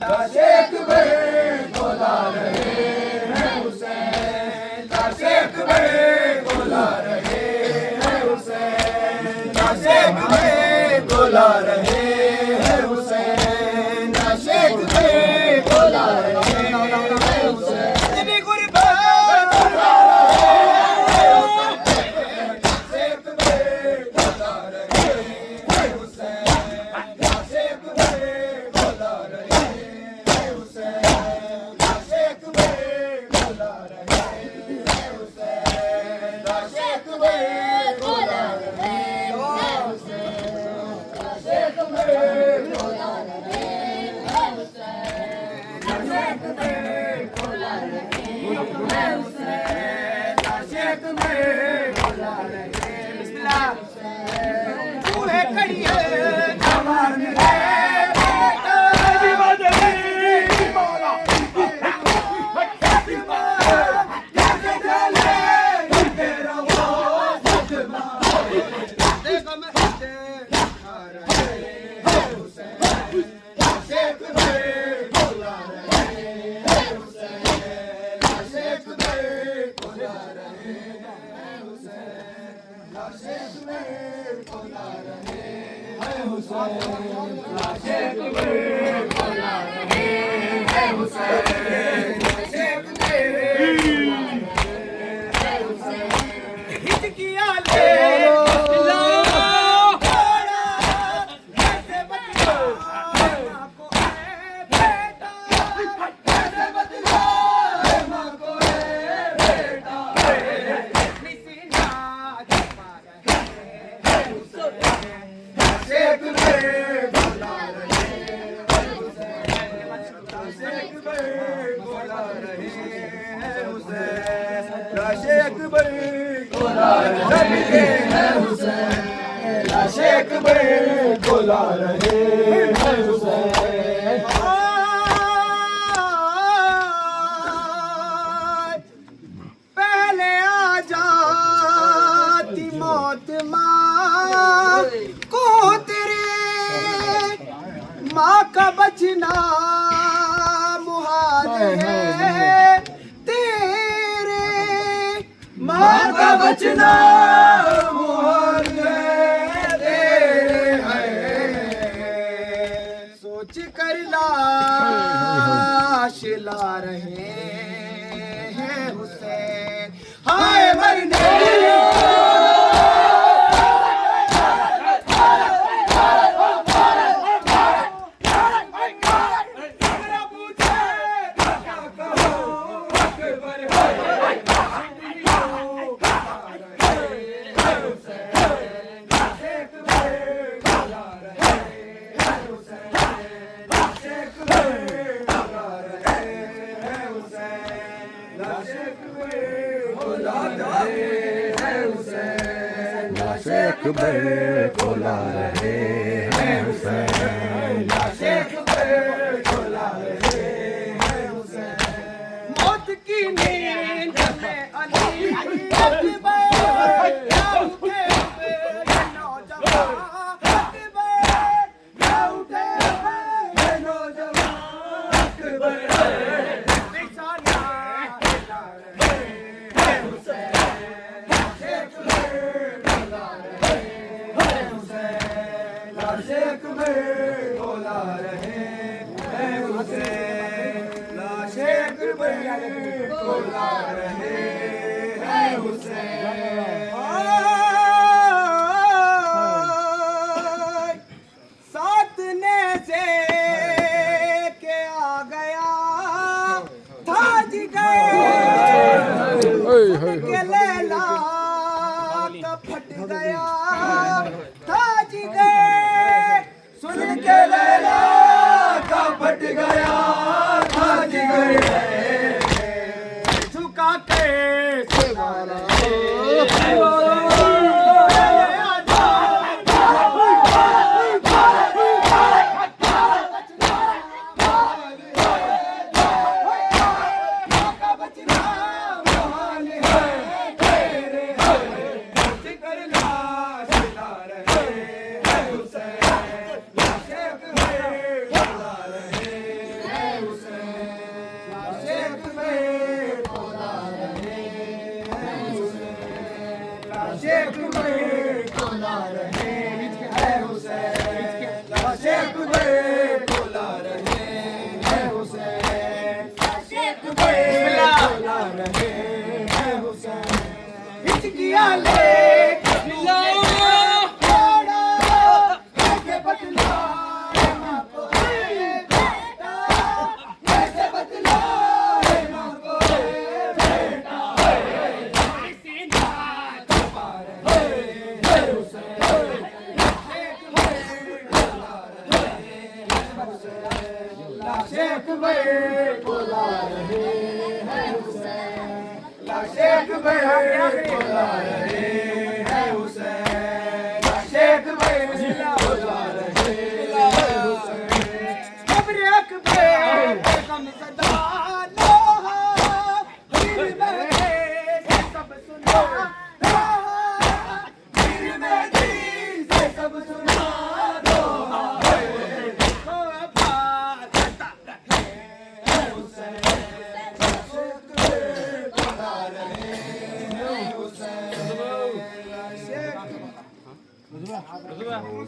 लाशेक बड़े बुला रहे हैं हुसैन, लाशेक बड़े बुला रहे हैं हुसैन, लाशेक बड़े बुला रहे हैं हुसैन, लाशेक बड़े बुला रहे हैं हुसैन। इतनी गुर्बत बुला रहे हैं हुसैन, लाशेक बड़े बुला रहे हैं हुसैन, लाशेक बड़े बुला रहे हैं हुसैन, लाशेक बड़े बुला रहे हैं हुसैन, लाशेक बड़े बुला रहे हैं हुसैन, लाशेक बड़े बुला रहे हैं हुसैन, लाशेक बड़े बुला रहे हैं हुसैन, लाशेक बड़े बुला रहे हैं। बिस्मिल्लाह। तू है कड़िए जवान है बेटा, देखो मैं खा रहे हैं हुसैन, लाशेक बड़े बुला रहे हैं हुसैन, लाशेक बड़े बुला रहे हैं हुसैन, लाशेक बड़े बुला रहे हैं हुसैन, लाशेक बड़े बुला रहे हैं हुसैन, लाशेक बड़े बुला रहे हैं हुसैन। हित किया ले लाशेक बड़े बुला रहे हैं हुसैन, लाशेक बड़े बुला रहे हैं हुसैन, लाशेक बड़े बुला रहे हैं हुसैन, लाशेक बड़े बुला रहे हैं हुसैन। पहले आ जाती मौत माँ को तेरे, माँ का बचना मुहाल है तेरे, माँ का बचना मुहाल है तेरे, सोच कर लाश ला रहे हैं हुसैन, हाय मरने लाशेक बड़े बुला रहे हैं हुसैन, लाशेक बड़े बुला रहे हैं हुसैन। मौत की नींद में अली अकबर क्या उठे हुए नौजवान, अकबर क्या उठे हुए नौजवान, अकबर निशाना हिला रहे हैं हुसैन, लाशेक बड़े बुला रहे हैं हुसैन, लाशेक बड़े बुला रहे हैं हुसैन, लाशेक बड़े बुला रहे हैं हुसैन। सातने से के आ गया था जी गए के लैला का फट गया था जी गए, सुन के लैला का फट गया था जी गए, झुका के सिवाला लाशेख में बोला रहे हैं हुसैन, लाशेख में बोला रहे हैं हुसैन, लाशेख में बोला रहे हैं हुसैन। कब्र अकबर गम सदा लोहा, दिल में से सब सुना लोहा, दिल में दिल से सब सुना लोहा। देखो बात बता रहे हैं हुसैन, लाशेख में बोला रहे हैं हुसैन, लाशेख